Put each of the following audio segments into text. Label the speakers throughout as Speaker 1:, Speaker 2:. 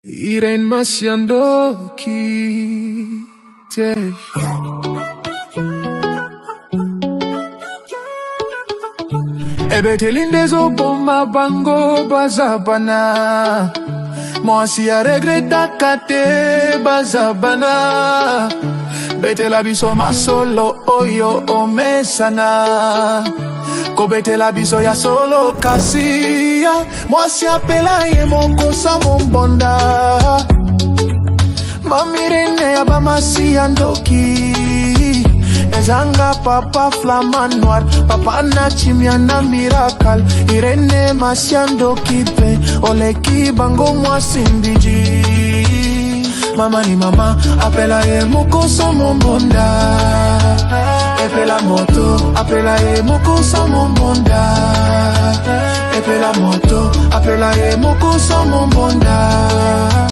Speaker 1: Irene Masiandoki. Ebetelinde zo boma bango bazabana. Mwasi a regreta kate bazabana. Betela biso masolo oyo omesana. Kobetela biso ya solo kasia. Mwasi apela ye moko sa mombonda. Mamirene ya bamasi andoki. Ezanga papa flamme noir. Papa na chimia na miracle. Irene Masiandoki pe. Oleki bango mwasi mbiji. Mama ni mama, apela ye moko sa mombonda. Epela moto, apela ye moko sa mombonda. Epela moto, apela ye moko sa mombonda.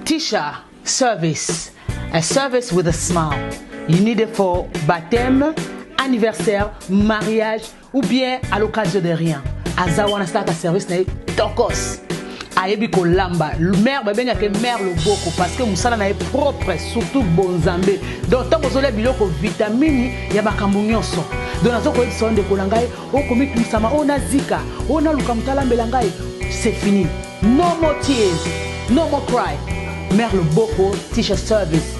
Speaker 2: Tisha service, a service with a smile. You need it for baptême, anniversaire, mariage ou bien à l'occasion de rien. Azawana start a service na tokos. Ayebi ko lamba. Mère ba benga ke mère le boko parce que musala na propre surtout bonzambe. Donc tant bozole biloko vitamine ya bakambu nyonso. Donc nazo ko son de kolangai o komi tumsama o na zika o na luka mutala mbelangai. C'est fini. No more tears, no more cry. Mère le boko Tisha service.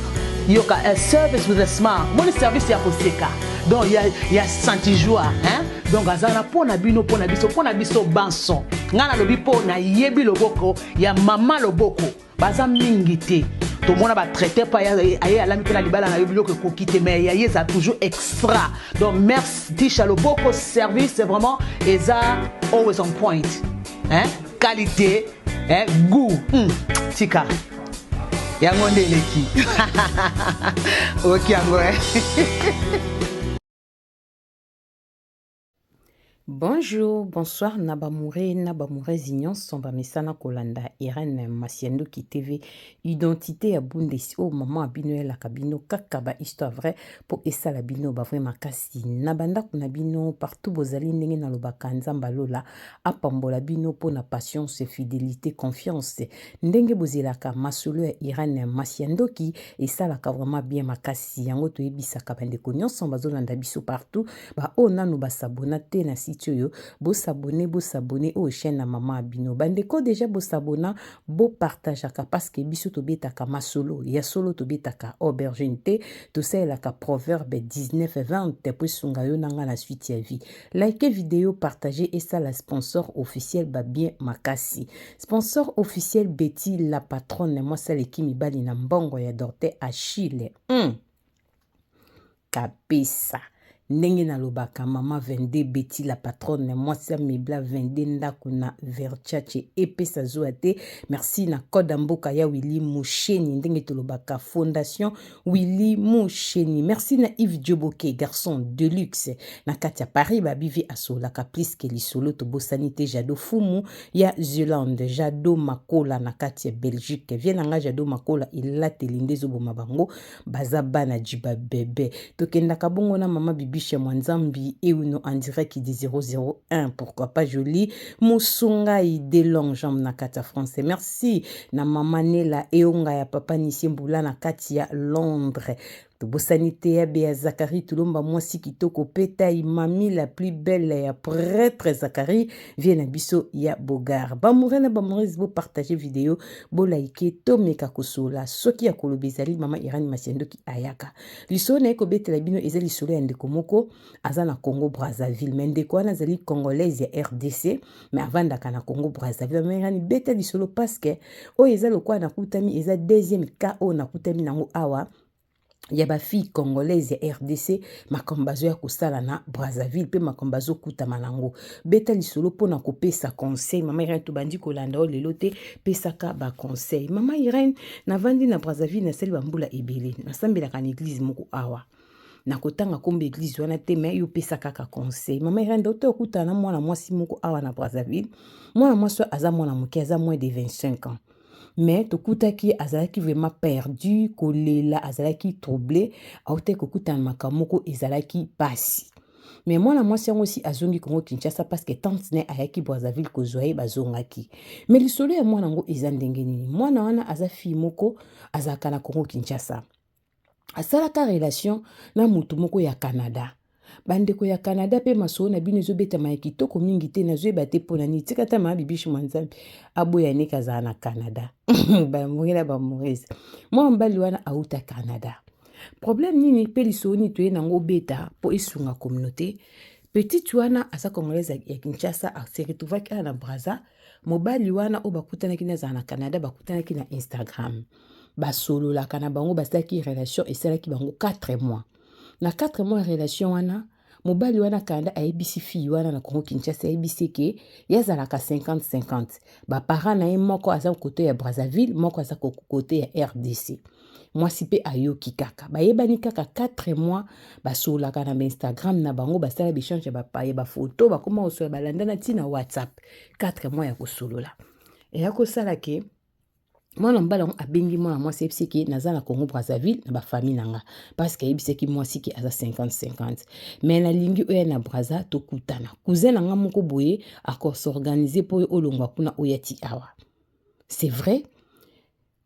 Speaker 2: Yoka a service with a smile. Mon service ya koseka. Donc il y a senti joie, hein? Donc azana pona bino pona biso banson. Ngana lobi pona yebi loboko ya mama loboko. Baza mingi te. To mona ba traiter pa ya alami pela libala na yobi loko kokite mais ya yeza toujours extra. Donc merci Tisha loboko service c'est vraiment eza always on point. Hein? Qualité, hein? Goût. Tika. Yango ndeleki. OK yango.
Speaker 3: Bonjour, bonsoir, Nabamoure Zignon, Somba Mesana Kolanda, Irene Masiandoki TV, Identité à Bundesi, oh maman abino la cabino, kakaba histoire vraie, pour essa la bino, ba vrai makasi, Nabanda kunabino, partout bozali nenge na lobakanza mbalola, apambola bino pour na patience, fidélité, confiance, ndenge bozelaka, masolo ya Irene Masiandoki, essa la vraiment bien makasi, yango to ebisaka bande konyon, somba zolanda biso partout, ba o nanu ba sabonate na site yo, bo s'abonner au chaîne na maman abino. Bandeko déjà bo s'abonna, bo partageaka parce que biso to betaka masolo, ya solo to betaka aubergine te, to ka proverbe 19-20 pour sunga yo nanga la suite ya vie. Like vidéo, partagez et ça la sponsor officiel ba bien makasi. Sponsor officiel Betty la patronne, moi ça qui mi bali na mbongo ya dorte Achille. Kabisa. Ndenge na lobaka mama 22 Betty la patronne mwasi mebla 22 ndako na Verchache epesa zoate. Merci na code mboka ya Willy Moucheni ndenge to lobaka fondation Willy Moucheni. Merci na Yves Dioboke garçon de luxe na Katia Paris babivi asola caprice ke lisolo to bosanité Jado Fumu ya Zélande Jado Makola na Katia Belgique vienanga Jado Makola ila telinde zo boma bango bazaba na jiba bébé tokenda kabongo na mama bibi chez Mwanzambi et uno en direct qui dit 001 pourquoi pas joli Musunga ide long jambe na kata français. Merci na mama Nela eonga ya papa Nisimbula na Katia Londres. Bosanité ya Béa Zakari Tulomba mwasi kitoko peta imami la plus belle ya prêtre Zakari vient biso ya Bogar. Bamourena bamouris bo partager vidéo bo like to meka kosola soki ya kolobezali mama Irene Masiandoki ayaka. Lisone ko betela bino ezali solo ya ndeko moko azana Congo Brazzaville mendeko wana zali congolaise ya RDC mais avandaka na Congo Brazzaville mama Irene beta lisolo parce que o ezali kwa na kutami eza deuxième cas o na kutami nango awa. Ya ba fille congolaise ya RDC makambazo ya kusala na Brazzaville pe makambazo kuta manango beta lisolo pona kopesa conseil mama Irene to bandi kolanda o lelo te pesaka ba conseil mama Irene na vandi na Brazzaville na seli bambula ebele na sambela kan église moko awa na kotanga kombe église wana te mais yo pesaka ka conseil mama Irene docteur kuta na mwana mwasi moko awa na Brazzaville mwana mwasi aza mwana moke aza moins de 25 ans. Mais tokutaki azalaki vraiment perdu kolela azalaki troublé aute kokuta makamoko ezalaki pasi mais mwana mwasi yango aussi azongi Congo Kinshasa parce que tante ne ayaki Brazzaville kozwa ye bazongaki. Mais lisolo ya mwana ngo eza ndenge nini? Mwana wana aza fille moko azalaka na Congo Kinshasa. Asalaka relation na mutu moko ya Canada. Bandeko ya Canada pe masolo na bino ezobetama ya kitoko mingi te nazoyeba te mpona nini tika ta ma bibishi mwanzambe aboya ne kazala na Canada. Bamorela bamorese. Mwa mbali wana auta Canada. Problème nini pe lisolo ni toye nango beta po esunga communauté. Petite wana asa congolaise ya Kinshasa se retrouvaki na Brazza. Mobali wana o bakutanaki na za na Canada bakutanaki na Instagram. Basolo la kana bango basaki relation esalaki bango 4 mois. Na 4 mois relation wana mobali wana Canada ayebisi fille wana na Congo Kinshasa ayebisi ke yazalaka 50-50. Ba parents na ye moko aza côté ya Brazzaville, moko aza côté ya RDC. Mwasi pe ayoki kaka. Bayebani kaka 4 mois basolaka na Instagram na bango basala bichange ba photo bakoma osola balandana tina WhatsApp. 4 mois ya kosolola. Et ya kosala ke mwana mbala abengi mwana mwasi ebisiki naza na Congo Brazzaville na ba famille nanga parce que ebisiki mwasi ki aza 50-50 mais na lingi oya na Brazza tokutana cousin nanga moko boye akor s'organiser pour olongwa kuna oyati awa. C'est vrai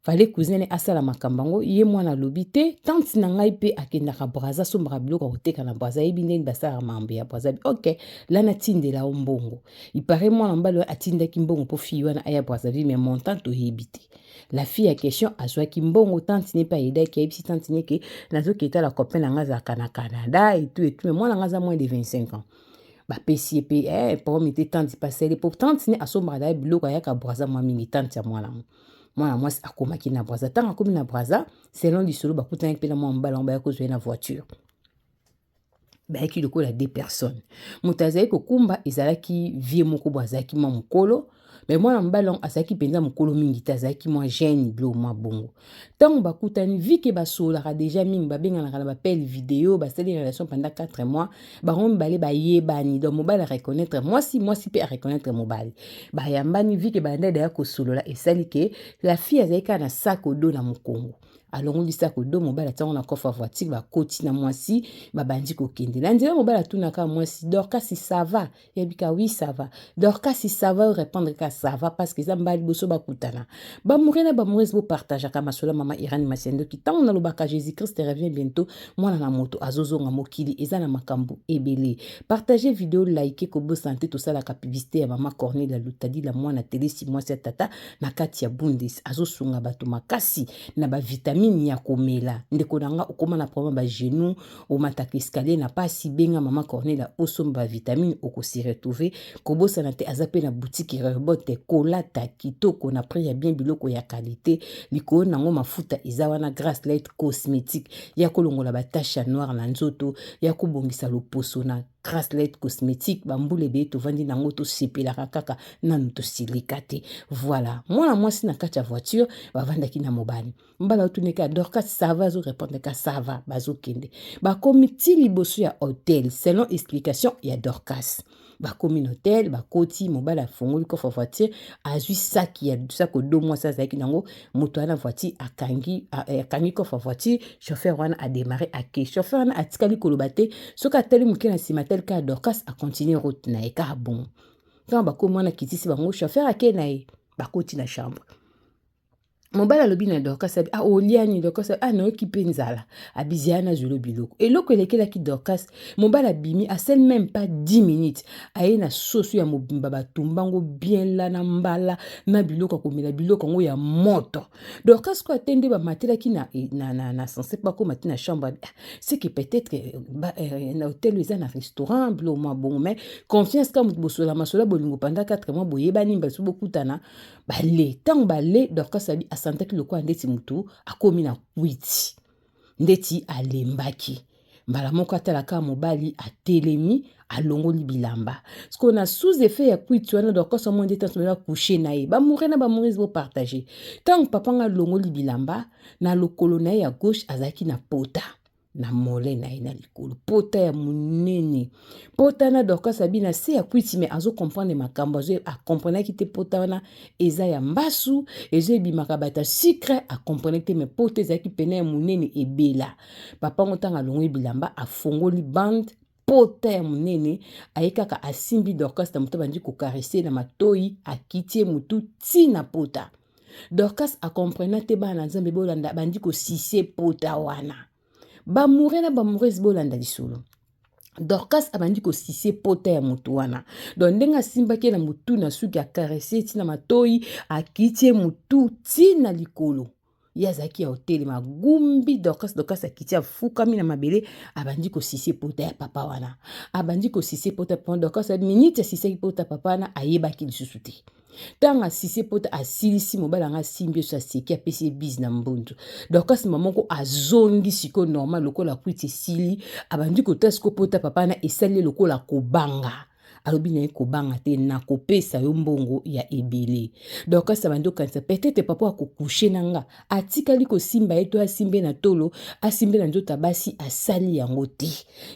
Speaker 3: fallait cousin asala makambango ye mwana lobité tante na ngai pe akendaka Brazza sombra biloko koteka na Brazza ebinde basara mambe ya Brazza. OK la na tindela mbongo il paraît mwana mbala atindaki mbongo po fille wana aya Brazzaville mais montant to yebite. La fille à question a joué qui mbongo tante n'est pas aidé qui a petit tante n'est que nazo qui était la copine na Canada et tout mais moi na moins de 25 ans. Ba PCP pour mettre tante passer les pour tante n'est à son brada biloko ya ka Brazza moi mingi tante ya moi c'est akoma ki na Brazza tant akomi na Brazza selon lisolo ba kutana pe na moi mbala ba ko jouer na voiture. Ba ki loko la 2 personnes. Mutazai ko kumba ezalaki vie moko bwazaki mo mukolo. Mais moi, en ballon, à ça qui pendant mon colomingi, t'as qui moi gêne, blo, moi bongo. Tant bakutani, vu que basola déjà mis, babing en la belle vidéo, bah c'est des relations pendant 4 mois, bah on balé bah yé bani, donc mobile à reconnaître, moi si peut à reconnaître mobile. Bah yambani, vu que bah d'ailleurs que solo là, et ça que la fille a zéka na sac au dos dans mon Congo. Alors on dit ça que do mobile attend on a coffre voiture ba koti na mwasi ba bandi ko kende la ndira mobile atuna ka mwasi dorka si ça va yebika oui ça va dorka si ça va répondre ka ça va parce que ça mbali boso ba kutana ba mourena ba mourir bo partage ka masola mama Irani Masiendo ki tant na lobaka Jésus Christ revient bientôt mwana na moto azozo nga mokili eza na makambo ebele partager vidéo liker ko bo santé tout ça la publicité ya mama Corneille la lutadi la mwana télé si moi c'est tata na kati ya bundis azosunga bato makasi na ba vitamine ya komela ndeko nanga okoma na problème ba genou o mataka escalier na pas si benga mama Corneille osomba vitamine okosi retrouver kobosa na te azape na boutique rebote kolata kitoko na prix ya bien biloko ya qualité liko nango mafuta ezawana Grace Light cosmétique ya kolongola ba tache noire na nzoto ya kobongisa loposo na Grace Light cosmétique bambule be to vandi nango to sepela kaka nanu to silikate voilà moi si na kati ya voiture bavandaki na mobali mbala otuneka dorka ça va zo répondre ka ça va bazo kende ba komiti liboso ya hôtel selon explication ya Dorcas ba communautaire ba koti mobala fongoli ko voiture azui saki ya sako 2 mois ça zaki nango moto ana voiture akangi ko voiture chauffeur wana a démarrer ke chauffeur wana atikali kolobate soka teli mukena simatel ka Dorcas a continuer route na eka bon quand ba komona kitisi bango chauffeur akenae ba koti na chambre mobala lobi na Dorcas abi oliani Dorcas na okipe nzala abiziana zulo biloko eloko elekela ki Dorcas mobala bimi a sel même pas 10 minutes aye na soso ya mobimba batumbango bien la na mbala na biloko komela biloko ngo ya moto Dorcas ko atende ba matela ki na censé pas ko matina chambre c'est que peut-être na hôtel ou na restaurant blo moi bon mais confiance comme bosola masola bolingo pendant 4 mois boyebani mbasu bokutana balé tant balé Dorcas abi asantaki loko ndeti mutu akomi na kwiti ndeti alembaki mbala moko atalaka mobali atelemi alongoli bilamba parce qu'on a sous effet ya kwiti wana Dorcas mo ndeti asomela coucher na ye ba mourir na ba mourir bo partager tant papa nga longoli bilamba na lokolo na ya gauche azaki na pota na mole na ina likolo pota ya munene pota na Dorcas abina se ya kwiti mais azo comprendre makambo azo a comprendre ki te pota wana eza ya mbasu ezo bimaka bata sucre a comprendre te mais pota eza ki pene ya munene ebela papa ngotanga longo bilamba afongoli bande pota ya monene ayekaka asimbi Dorcas na moto bandi kokarese na matoi akitie mutu tina pota. Dorcas akomprena te bana nzambe bolanda bandi kosise pota wana. Bamoure na bamourese bolanda lisolo. Dorcas abandi kosise pota ya mutu wana. Don ndenga simbaki na mutu na suki akarese tina matoi akitie mutu tina likolo. Yazaki ya hoteli magumbi Dorcas akiti afukami na mabele abandi kosise pota ya papa wana. Abandi kosise pota pona Dorcas minute ya sise pota papa wana ayebaki lisusu te. Tanga sise pota asilisi mobala nga simbi so aseki apesi biz na mbundu. Dorcas mamoko azongi siko normal lokola kwiti sili abandi kota siko pota papa na esali lokola kobanga. Alobi na kobanga te na kopesa yo mbongo ya ebele. Dorcas abandi okanisa peut-être papa akokushe nanga atikali kosimba eto asimbe na tolo asimbe na nzota basi asali yango te.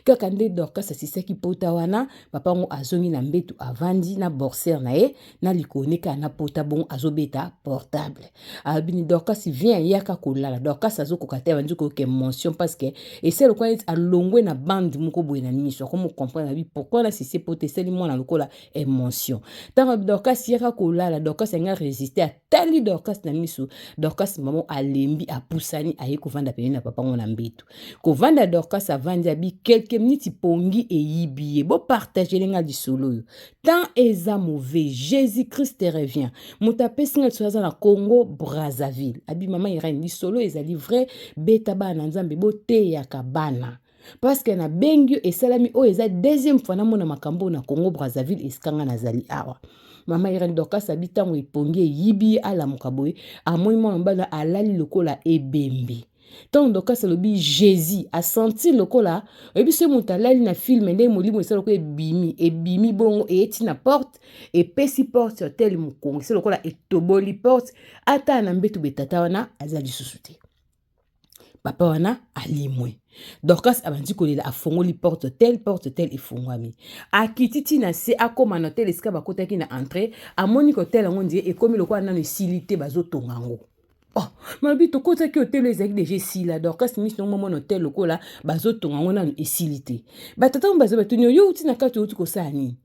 Speaker 3: Kaka nde Dorcas asisaki pota wana papa ngo azongi na mbetu avandi na bourser na ye na likoneka na pota bon azobeta portable. Alobi ni Dorcas vient yaka kolala. Dorcas azokoka te abandi koke mention parce que et c'est le quoi alongwe na bande moko boye na miso comme comprendre bi pourquoi na sisi pota seli mwana lokola émotion. Tant Dorcas yaka kolala Dorcas nga résister à tali Dorcas na miso. Dorcas maman alembi apusani aye kovanda pene na papa ngona mbetu. Kovanda Dorcas avandi abi quelques minutes pongi e yibiye. Bo partager nga lisolo yo. Tant eza mauvais Jésus-Christ revient. Mutapesi nga tsoza na Congo Brazzaville. Abi maman ira lisolo ezali vrai beta bana nzambe bo te ya kabana. Parce que na bengio et salami o eza deuxième fois na mona makambo na Congo Brazzaville eskanga nazali awa. Mama Irene Dorcas habitango ipongi yibi ala mukaboy amoi mwana mbala alali lokola ebembe. Tant Dorcas lobi Jésus a senti lokola ebi se mutalali na film nde molimo esalo ko ebimi bongo eti na porte et pesi porte hotel mukongo se lokola etoboli porte ata na mbetu betata wana azali susute. Papa wana alimwe. Dorcas abandi kolela afongoli porte hotel efungwami. Akititi na se akoma na hotel esika bakotaki na entrée amoni hotel yango ndie ekomi lokwa nanu silité bazotonga ngo. Oh, mabi to kotaki hotel ezaki déjà sila Dorcas mission momo hotel lokola bazotonga ngo nanu esilité. Batata mbazo batuni yo uti na kati uti ko sani.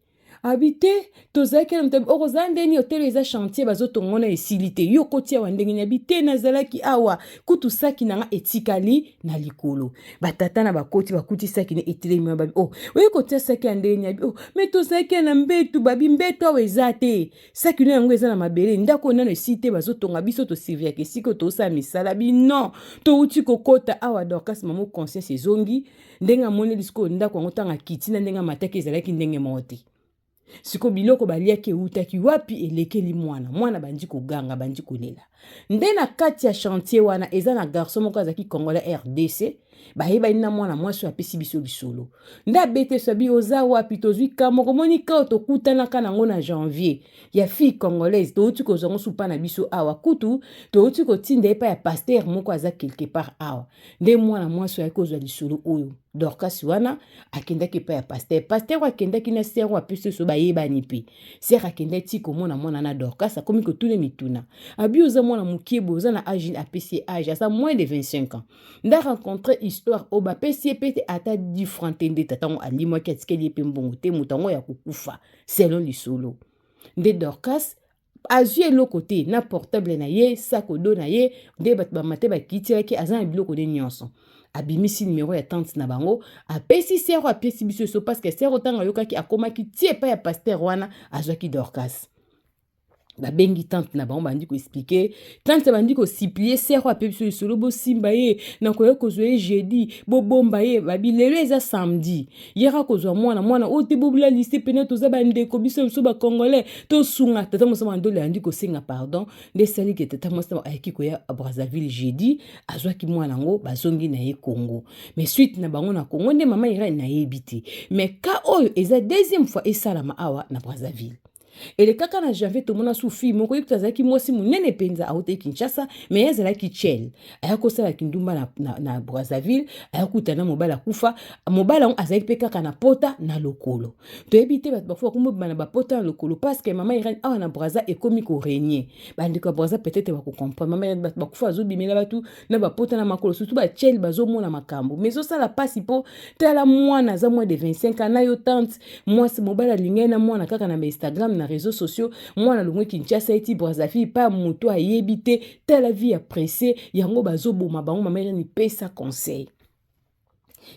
Speaker 3: Habité tozaki na mtabi orozande ni hotel eza chantier bazotonga na esilité yo kotia wandenge habité nazalaki awa kutu saki nanga etikali na likolo batata na bakuti saki ne etilemi babi oh we kotia saki andeni abi oh mais tozaki na mbetu babi mbetu aweza te saki na yango eza na mabele ndako na esite bazotonga biso to servir ke siko to sa misala bi non to uti kokota awa Dorcas mamo conscience ezongi ndenga moni lisiko ndako ngo tanga kitina ndenga mataki ezalaki ndenge moti. Siko biloko baliaki utaki wapi elekeli mwana bandi koganga bandi kolela. Ndena kati ya chantier wana eza na garçon moko azaki Congolais RDC bayeba ina mwana mwasi apesi biso lisolo. Nda bete sabi oza wapi tozwi kamoko moni ka tokutana kana ngo na janvier ya fille congolaise to uti ko zongo supa na biso awa kutu to uti ko tinde pa ya pasteur moko aza quelque part awa. Nde mwana mwasi akozwa lisolo oyo. Dorcas wana akendaki pa ya pasteur akendaki na sero apesi so bayeba ni pe. Sera akendaki komona mwana na Dorcas akomi ko tune mituna. Abi oza mwana mukiebo oza na âge apesi âge asa moins de 25 ans. Nda rencontrer histoire oba pesi pete ata différente nde tatango alimo ki atikeli pe mbongo te mutango ya kukufa selon lisolo. Nde Dorcas azui eloko te na portable na ye sakodo na ye nde bamate bakitiraki aza na biloko de nyonso. Abimisi numéro ya tante na bango apesi sero apesi biso so parce que sero tanga yokaki akomaki tie pa ya pasteur wana azwaki Dorcas. Babengi tante na bango bandi ko expliquer tante bandi ko siplier sero apesi solo bo simba ye na ko yokozwe jeudi bo bomba ye babi lelo eza samedi yera kozwa mwana o te bobula lycée pena to za bande ko biso so ba congolais to sunga tata mosama ndole andi ko senga pardon de sali ke tata mosama ayiki ko ya Brazzaville jeudi azwaki mwana ngo bazongi na ye Congo mais suite na bango na Congo nde mama ira na yebiti mais ka oyo eza deuxième fois esalama awa na Brazzaville. Et le kaka na janvier to mona soufi moko yip tazaki mwasi munene penza aote Kinshasa mais yazala ki chel ayako sala kindumba na Brazzaville ayakuta na mobala kufa mobala on azaki pe kaka na pota na lokolo to ebite bat bafo ko mobana ba pota na lokolo parce que maman Irène awa na Brazza et komi ko régner bandi ko Brazza peut-être ba ko comprendre maman Irène bat bakufa zo bimela batu na ba pota na makolo surtout ba chel bazo mona makambo mais ça la passe po tala mwana za moins de 25 ans na yo tante moi ce mobala lingena mwana kaka na Instagram na réseaux sociaux moi na longwe Kinshasa eti Brazzaville pas moto a yebite telle vie appréciée yango bazo boma bango maman Irène pesa conseil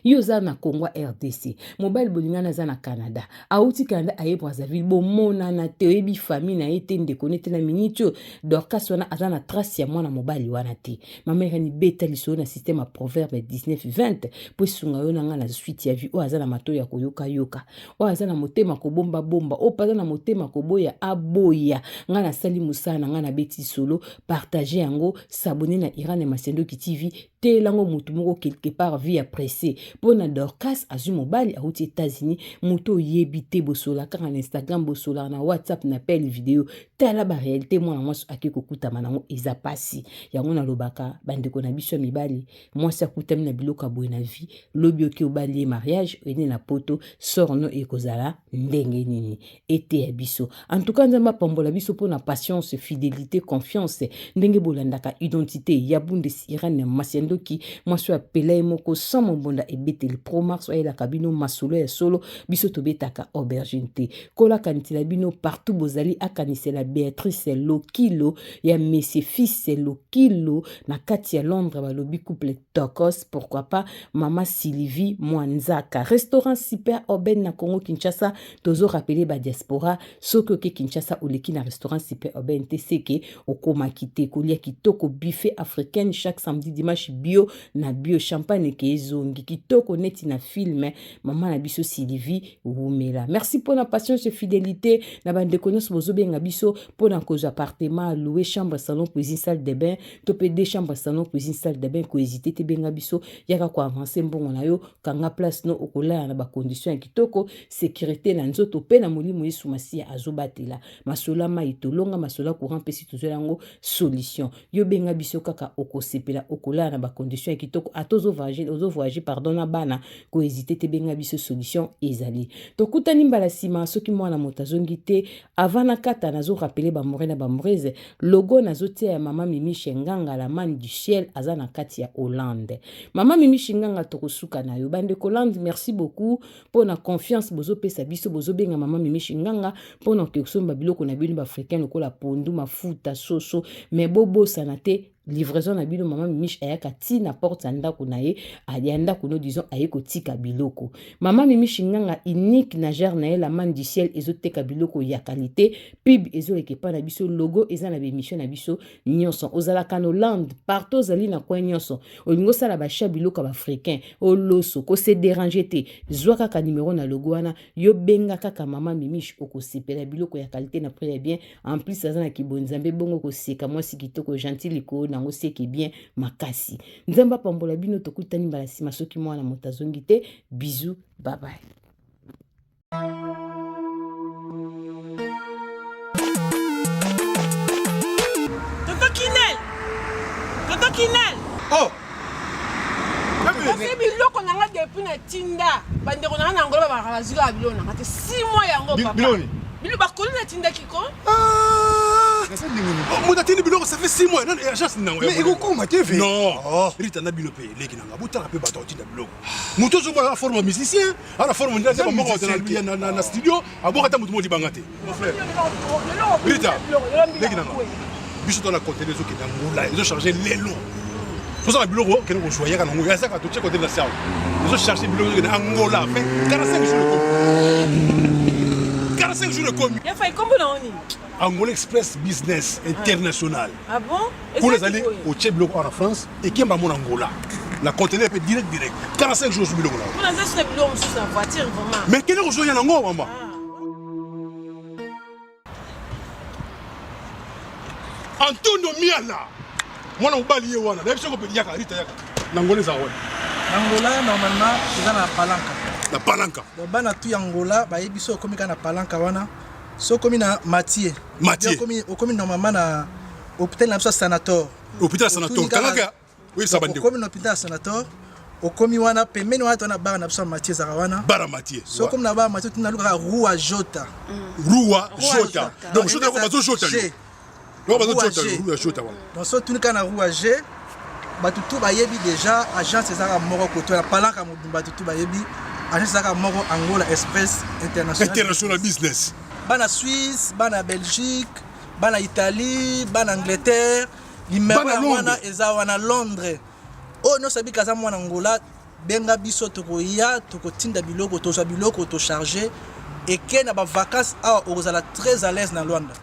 Speaker 3: yo za na Congo RDC mobile bolingana za na Canada auti Canada aye Brazzaville bo mona na teebi famille na ete ndekone na minitio Dorcas wana aza na trace ya mwana mobile wana te mama Irène beta liso na système à proverbe 19:20 po sunga yo nanga na suite ya vie o aza na mato ya koyoka yoka o aza na motema ko bomba bomba o paza na motema ko boya aboya nga na sali musana nga na beti solo partager yango s'abonner na Irane Masendoki TV telango mutu moko quelque part vie appréciée pona Dorcas azu mobile a outi États-Unis muto yebite bosola ka na Instagram bosola na WhatsApp na pelle vidéo tala ba réalité moi na aki kokuta manango eza pasi yango na lobaka bandeko na biso mibali moi sa kutam na biloka boye na vie lobi oki obali mariage ene na poto sorno ekozala ndenge nini ete ya biso en tout cas nzamba pambola biso pona patience fidélité confiance ndenge bolandaka identité ya bunde Irane Masendoki moi so apela moko sans mbonda ebete le pro mars oya la kabino masolo ya solo biso tobetaka aubergine te kola kanitila bino partout bozali akanisela Béatrice Lokilo ya Messi fils Lokilo na kati ya Londres balobi couple Tokos pourquoi pas mama Sylvie Mwanzaka restaurant super urbain na Congo Kinshasa tozo rappeler ba diaspora soko ke Kinshasa oleki na restaurant super urbain te seke okoma kite kolia kitoko buffet africain chaque samedi dimanche bio na bio champagne ke ezongi kitoko neti na film maman na biso Sylvie Wumela merci pour la patience et fidélité na bande connaisse bozo benga biso pour na cause appartement louer chambre salon cuisine salle de bain topé deux chambres salon cuisine salle de bain ko hésiter te benga biso yaka ko avancer mbongo na yo kanga place no okola na ba condition ya kitoko sécurité na nzoto pe na molimo yesu masia azobatela masola maitolonga masola courant pe si tozolango solution yo benga biso kaka okosepela okola na ba condition ya kitoko atozo voyager pardon na bana ko hésiter te benga biso solution ezali to kutani mbala sima soki mwana motazongi te avant na kata nazo rappeler ba morena ba moreze logo nazo tia ya mama Mimi Shenganga la man du ciel aza na kati ya Hollande mama Mimi Shenganga tokosuka na yo bande Hollande merci beaucoup pour na confiance bozo pesa biso bozo benga mama Mimi Shenganga pour na kesomba biloko na bino ba africain lokola pondu mafuta soso mais bobo sanate livraison na bino mama Mimi ayaka ti na porte anda kunaye alianda kuno disons ayeko tika biloko mama Mimi Shenganga unique na jar na la man du ciel ezoteka biloko ya qualité pub ezo ekepa na biso logo eza na émission na biso nyonso ozala Hollande partout zali na kwa nyonso olingo sala ba cha biloko ba africain oloso ko se déranger te zwa kaka numéro na logo wana yo benga kaka mama Mimi okosepela biloko ya qualité na prix bien en plus eza na kibonzambe bongo ko seka moi sikitoko gentil ko nango seki bien makasi nzamba pambola bino tokutani mbala sima soki mwana motazongi te bisous bye bye.
Speaker 4: Tonton Kinel
Speaker 5: oh
Speaker 4: kasi biloko nanga depuis na tinda bandeko nanga na ngolo bakazika biloko nanga te 6 mois yango papa
Speaker 5: biloni
Speaker 4: bilo bakoli na tinda kiko
Speaker 5: Moi t'as biloko ça fait 6 mois non agence nango
Speaker 6: mais ekokoma te ve
Speaker 5: non rita na bino pe leki nanga botaka pe bato tinda biloko moto zo la forme musicien à la forme de la moko na studio aboka ta moto mo libanga te mon frère rita leki nanga biso dans la côté des autres qui dans ngola ils ont chargé lelo tout ça biloko que nous joyeux quand on y a ça quand tu côté de la salle ils ont cherché biloko dans Angola fait 45 jours de 45 jours de commis
Speaker 4: ya fait combien d'années
Speaker 5: Angola Express Business International.
Speaker 4: Ah bon?
Speaker 5: Pour les aller au Tchèque en France et qui est mon Angola. La conteneur peut direct. 45 jours sur le Angola.
Speaker 4: Pour les aller sur la voiture vraiment.
Speaker 5: Mais quel est le jour en Angola, maman? Antonio Miala. Moi on bali wana. La biso ko pe yaka rita yaka. Angola za wana.
Speaker 6: Angola normalement c'est na palanka.
Speaker 5: Na palanka.
Speaker 6: Donc bana tu Angola ba yebiso komika na palanka wana. So comme na Mathieu.
Speaker 5: Mathieu.
Speaker 6: Comme normalement na hôpital na sanator.
Speaker 5: Hôpital sanator. Kalanga. Oui, ça bande.
Speaker 6: Comme na hôpital sanator. Okomi wana pembeni wana na bara na biso Mathieu Zarawana.
Speaker 5: Bara Mathieu.
Speaker 6: So comme na bara Mathieu tuna luka Rua Jota.
Speaker 5: Rua Jota. Donc Jota ko bazo Jota. Ko bazo Jota, Rua Jota wana.
Speaker 6: Donc so tuni kana Rua G. Batutu bayebi déjà agence ezaka moko koto na palaka mudu batutu bayebi agence ezaka moko Angola Express
Speaker 5: International Business.
Speaker 6: Bana Suisse, bana Belgique, bana Italie, bana Angleterre, numéro wana eza wana Londres. Oh no sabi kaza mwana Angola benga biso tokoya tokotinda biloko to charger et que na ba vacances a ozala très à l'aise na Luanda.